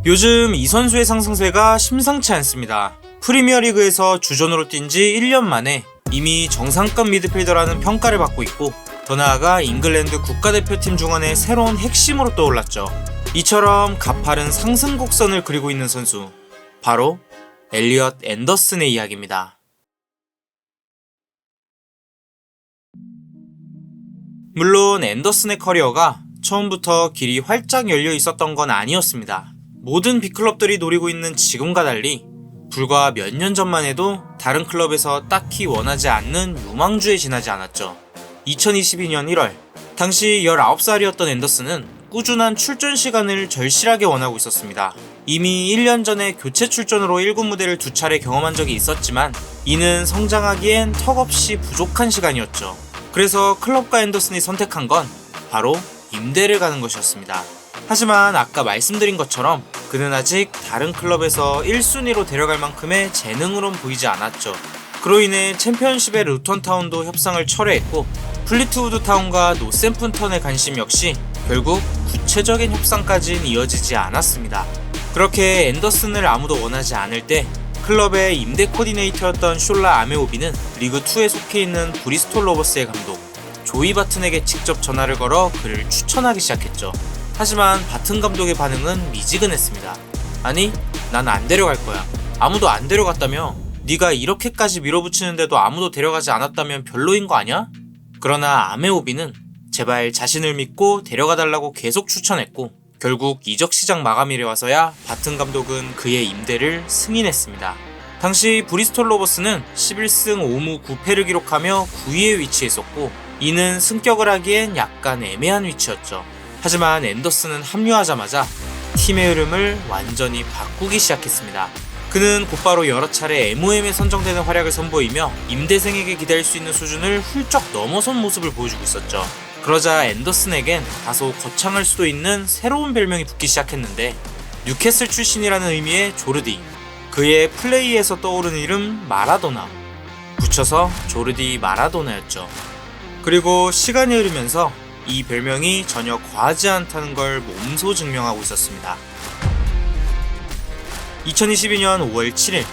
요즘 이 선수의 상승세가 심상치 않습니다. 프리미어리그에서 주전으로 뛴 지 1년 만에 이미 정상급 미드필더라는 평가를 받고 있고, 더 나아가 잉글랜드 국가대표팀 중원의 새로운 핵심으로 떠올랐죠. 이처럼 가파른 상승 곡선을 그리고 있는 선수, 바로 엘리엇 앤더슨의 이야기입니다. 물론 앤더슨의 커리어가 처음부터 길이 활짝 열려 있었던 건 아니었습니다. 모든 빅클럽들이 노리고 있는 지금과 달리 불과 몇 년 전만 해도 다른 클럽에서 딱히 원하지 않는 유망주에 지나지 않았죠. 2022년 1월, 당시 19살이었던 앤더슨은 꾸준한 출전 시간을 절실하게 원하고 있었습니다. 이미 1년 전에 교체 출전으로 1군 무대를 2차례 경험한 적이 있었지만 이는 성장하기엔 턱없이 부족한 시간이었죠. 그래서 클럽과 앤더슨이 선택한 건 바로 임대를 가는 것이었습니다. 하지만 아까 말씀드린 것처럼 그는 아직 다른 클럽에서 1순위로 데려갈 만큼의 재능으론 보이지 않았죠. 그로 인해 챔피언십의 루턴 타운도 협상을 철회했고, 플리트우드 타운과 노샘프턴의 관심 역시 결국 구체적인 협상까지는 이어지지 않았습니다. 그렇게 앤더슨을 아무도 원하지 않을 때 클럽의 임대 코디네이터였던 숄라 아메오비는 리그2에 속해 있는 브리스톨 로버스의 감독 조이 바튼에게 직접 전화를 걸어 그를 추천하기 시작했죠. 하지만 바튼 감독의 반응은 미지근했습니다. 아니, 난 안 데려갈 거야. 아무도 안 데려갔다며? 네가 이렇게까지 밀어붙이는데도 아무도 데려가지 않았다면 별로인 거 아니야? 그러나 아메오비는 제발 자신을 믿고 데려가달라고 계속 추천했고, 결국 이적 시장 마감일에 와서야 바튼 감독은 그의 임대를 승인했습니다. 당시 브리스톨 로버스는 11승 5무 9패를 기록하며 9위에 위치했었고, 이는 승격을 하기엔 약간 애매한 위치였죠. 하지만 앤더슨은 합류하자마자 팀의 흐름을 완전히 바꾸기 시작했습니다. 그는 곧바로 여러 차례 MOM에 선정되는 활약을 선보이며 임대생에게 기대할 수 있는 수준을 훌쩍 넘어선 모습을 보여주고 있었죠. 그러자 앤더슨에겐 다소 거창할 수도 있는 새로운 별명이 붙기 시작했는데, 뉴캐슬 출신이라는 의미의 조르디, 그의 플레이에서 떠오르는 이름 마라도나, 붙여서 조르디 마라도나였죠. 그리고 시간이 흐르면서 이 별명이 전혀 과하지 않다는 걸 몸소 증명하고 있었습니다. 2022년 5월 7일,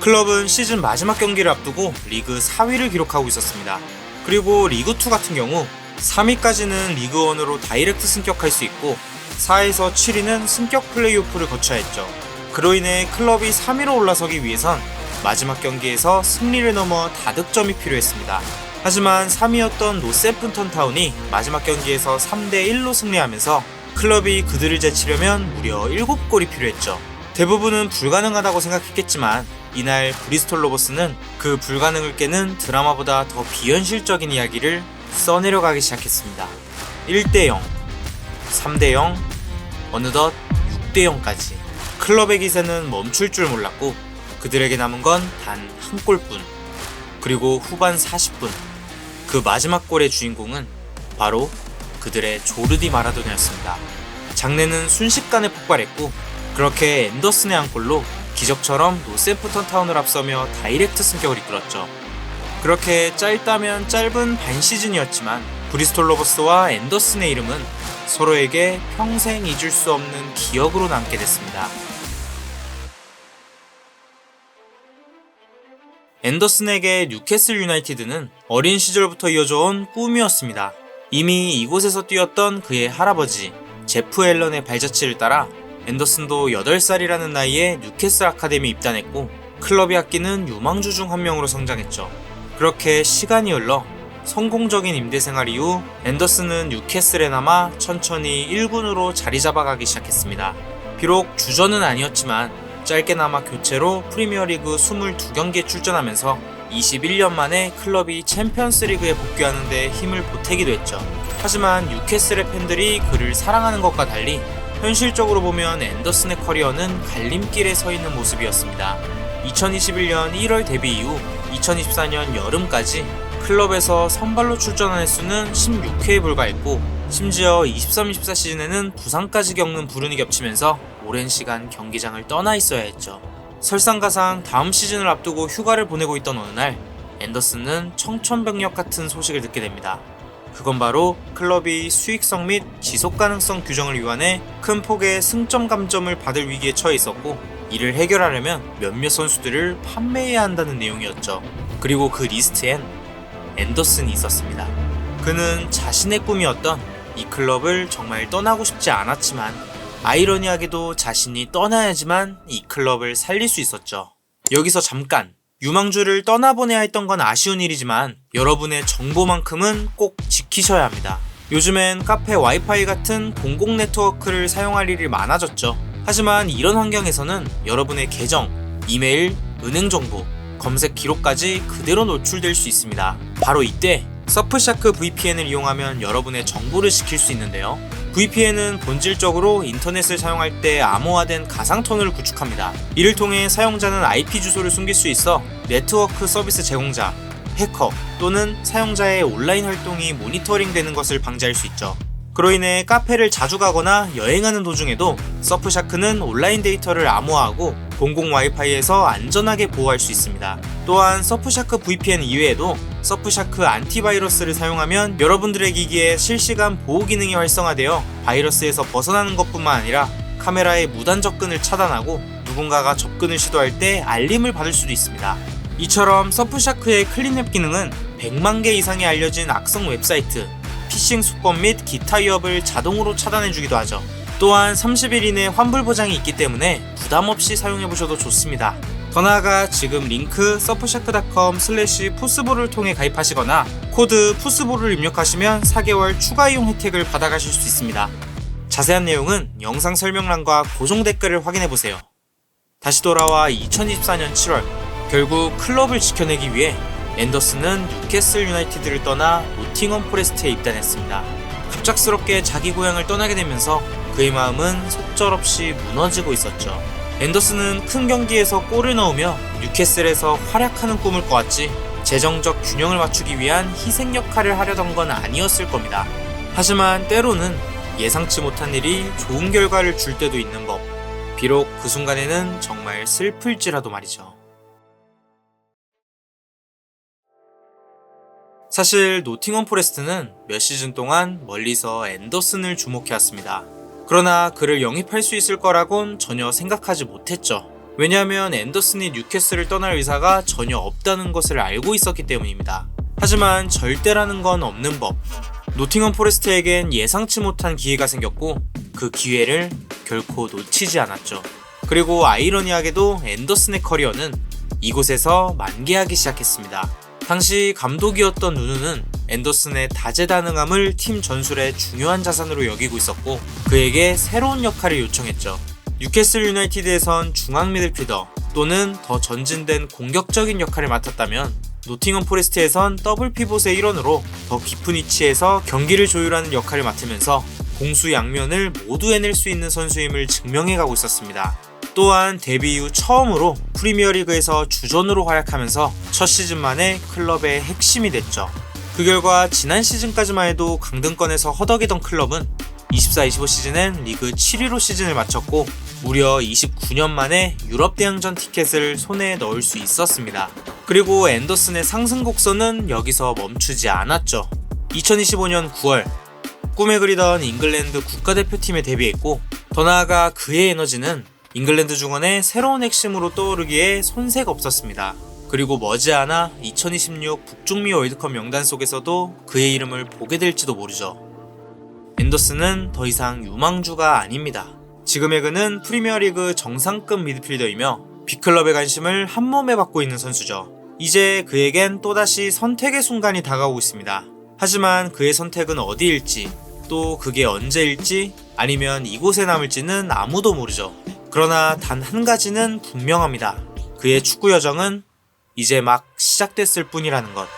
클럽은 시즌 마지막 경기를 앞두고 리그 4위를 기록하고 있었습니다. 그리고 리그2 같은 경우 3위까지는 리그1으로 다이렉트 승격할 수 있고 4에서 7위는 승격 플레이오프를 거쳐야 했죠. 그로 인해 클럽이 3위로 올라서기 위해선 마지막 경기에서 승리를 넘어 다득점이 필요했습니다. 하지만 3위였던 노샘프턴 타운이 마지막 경기에서 3대1로 승리하면서 클럽이 그들을 제치려면 무려 7골이 필요했죠. 대부분은 불가능하다고 생각했겠지만 이날 브리스톨 로버스는 그 불가능을 깨는 드라마보다 더 비현실적인 이야기를 써내려가기 시작했습니다. 1대0, 3대0, 어느덧 6대0까지. 클럽의 기세는 멈출 줄 몰랐고 그들에게 남은 건 단 한 골뿐. 그리고 후반 40분, 그 마지막 골의 주인공은 바로 그들의 조르디 마라도나였습니다. 장내는 순식간에 폭발했고, 그렇게 앤더슨의 한 골로 기적처럼 노샘프턴 타운을 앞서며 다이렉트 승격을 이끌었죠. 그렇게 짧다면 짧은 반 시즌이었지만 브리스톨 로버스와 앤더슨의 이름은 서로에게 평생 잊을 수 없는 기억으로 남게 됐습니다. 앤더슨에게 뉴캐슬 유나이티드는 어린 시절부터 이어져온 꿈이었습니다. 이미 이곳에서 뛰었던 그의 할아버지 제프 앨런의 발자취를 따라 앤더슨도 8살이라는 나이에 뉴캐슬 아카데미 입단했고, 클럽이 아끼는 유망주 중 한 명으로 성장했죠. 그렇게 시간이 흘러 성공적인 임대 생활 이후 앤더슨은 뉴캐슬에 남아 천천히 1군으로 자리 잡아가기 시작했습니다. 비록 주전은 아니었지만 짧게나마 교체로 프리미어리그 22경기에 출전하면서 21년 만에 클럽이 챔피언스리그에 복귀하는 데 힘을 보태기도 했죠. 하지만 뉴캐슬의 팬들이 그를 사랑하는 것과 달리 현실적으로 보면 앤더슨의 커리어는 갈림길에 서 있는 모습이었습니다. 2021년 1월 데뷔 이후 2024년 여름까지 클럽에서 선발로 출전한 횟수는 16회에 불과했고, 심지어 23-24 시즌에는 부상까지 겪는 불운이 겹치면서 오랜 시간 경기장을 떠나 있어야 했죠. 설상가상 다음 시즌을 앞두고 휴가를 보내고 있던 어느 날, 앤더슨은 청천벽력 같은 소식을 듣게 됩니다. 그건 바로 클럽이 수익성 및 지속 가능성 규정을 위반해 큰 폭의 승점 감점을 받을 위기에 처해 있었고, 이를 해결하려면 몇몇 선수들을 판매해야 한다는 내용이었죠. 그리고 그 리스트엔 앤더슨이 있었습니다. 그는 자신의 꿈이었던 이 클럽을 정말 떠나고 싶지 않았지만, 아이러니하게도 자신이 떠나야지만 이 클럽을 살릴 수 있었죠. 여기서 잠깐, 유망주를 떠나보내야 했던 건 아쉬운 일이지만 여러분의 정보만큼은 꼭 지키셔야 합니다. 요즘엔 카페 와이파이 같은 공공 네트워크를 사용할 일이 많아졌죠. 하지만 이런 환경에서는 여러분의 계정, 이메일, 은행 정보, 검색 기록까지 그대로 노출될 수 있습니다. 바로 이때 서프샤크 VPN을 이용하면 여러분의 정보를 지킬 수 있는데요. VPN은 본질적으로 인터넷을 사용할 때 암호화된 가상 터널을 구축합니다. 이를 통해 사용자는 IP 주소를 숨길 수 있어 네트워크 서비스 제공자, 해커 또는 사용자의 온라인 활동이 모니터링되는 것을 방지할 수 있죠. 그로 인해 카페를 자주 가거나 여행하는 도중에도 서프샤크는 온라인 데이터를 암호화하고 공공 와이파이에서 안전하게 보호할 수 있습니다. 또한 서프샤크 VPN 이외에도 서프샤크 안티바이러스를 사용하면 여러분들의 기기에 실시간 보호 기능이 활성화되어 바이러스에서 벗어나는 것뿐만 아니라 카메라의 무단 접근을 차단하고 누군가가 접근을 시도할 때 알림을 받을 수도 있습니다. 이처럼 서프샤크의 클린앱 기능은 100만 개 이상이 알려진 악성 웹사이트, 피싱 수법 및 기타 위협을 자동으로 차단해주기도 하죠. 또한 30일 이내 환불 보장이 있기 때문에 부담없이 사용해보셔도 좋습니다. 더 나아가 지금 링크 surfshark.com/푸스볼을 통해 가입하시거나 코드 푸스볼을 입력하시면 4개월 추가 이용 혜택을 받아가실 수 있습니다. 자세한 내용은 영상 설명란과 고정 댓글을 확인해보세요. 다시 돌아와 2024년 7월, 결국 클럽을 지켜내기 위해 앤더슨은 뉴캐슬 유나이티드를 떠나 노팅엄 포레스트에 입단했습니다. 갑작스럽게 자기 고향을 떠나게 되면서 그의 마음은 속절없이 무너지고 있었죠. 앤더슨은 큰 경기에서 골을 넣으며 뉴캐슬에서 활약하는 꿈을 꿔왔지, 재정적 균형을 맞추기 위한 희생 역할을 하려던 건 아니었을 겁니다. 하지만 때로는 예상치 못한 일이 좋은 결과를 줄 때도 있는 법. 비록 그 순간에는 정말 슬플지라도 말이죠. 사실 노팅엄 포레스트는 몇 시즌 동안 멀리서 앤더슨을 주목해왔습니다. 그러나 그를 영입할 수 있을 거라곤 전혀 생각하지 못했죠. 왜냐하면 앤더슨이 뉴캐슬을 떠날 의사가 전혀 없다는 것을 알고 있었기 때문입니다. 하지만 절대라는 건 없는 법. 노팅엄 포레스트에겐 예상치 못한 기회가 생겼고 그 기회를 결코 놓치지 않았죠. 그리고 아이러니하게도 앤더슨의 커리어는 이곳에서 만개하기 시작했습니다. 당시 감독이었던 누누는 앤더슨의 다재다능함을 팀 전술의 중요한 자산으로 여기고 있었고 그에게 새로운 역할을 요청했죠. 뉴캐슬 유나이티드에선 중앙 미들필더 또는 더 전진된 공격적인 역할을 맡았다면 노팅엄 포레스트에선 더블 피봇의 일원으로 더 깊은 위치에서 경기를 조율하는 역할을 맡으면서 공수 양면을 모두 해낼 수 있는 선수임을 증명해가고 있었습니다. 또한 데뷔 이후 처음으로 프리미어리그에서 주전으로 활약하면서 첫 시즌 만에 클럽의 핵심이 됐죠. 그 결과 지난 시즌까지만 해도 강등권에서 허덕이던 클럽은 24-25 시즌엔 리그 7위로 시즌을 마쳤고 무려 29년 만에 유럽 대항전 티켓을 손에 넣을 수 있었습니다. 그리고 앤더슨의 상승 곡선은 여기서 멈추지 않았죠. 2025년 9월 꿈에 그리던 잉글랜드 국가대표팀에 데뷔했고 더 나아가 그의 에너지는 잉글랜드 중원의 새로운 핵심으로 떠오르기에 손색 없었습니다. 그리고 머지않아 2026 북중미 월드컵 명단 속에서도 그의 이름을 보게 될지도 모르죠. 앤더슨은 더 이상 유망주가 아닙니다. 지금의 그는 프리미어리그 정상급 미드필더이며 B클럽의 관심을 한몸에 받고 있는 선수죠. 이제 그에겐 또다시 선택의 순간이 다가오고 있습니다. 하지만 그의 선택은 어디일지, 또 그게 언제일지, 아니면 이곳에 남을지는 아무도 모르죠. 그러나 단 한 가지는 분명합니다. 그의 축구 여정은 이제 막 시작됐을 뿐이라는 것.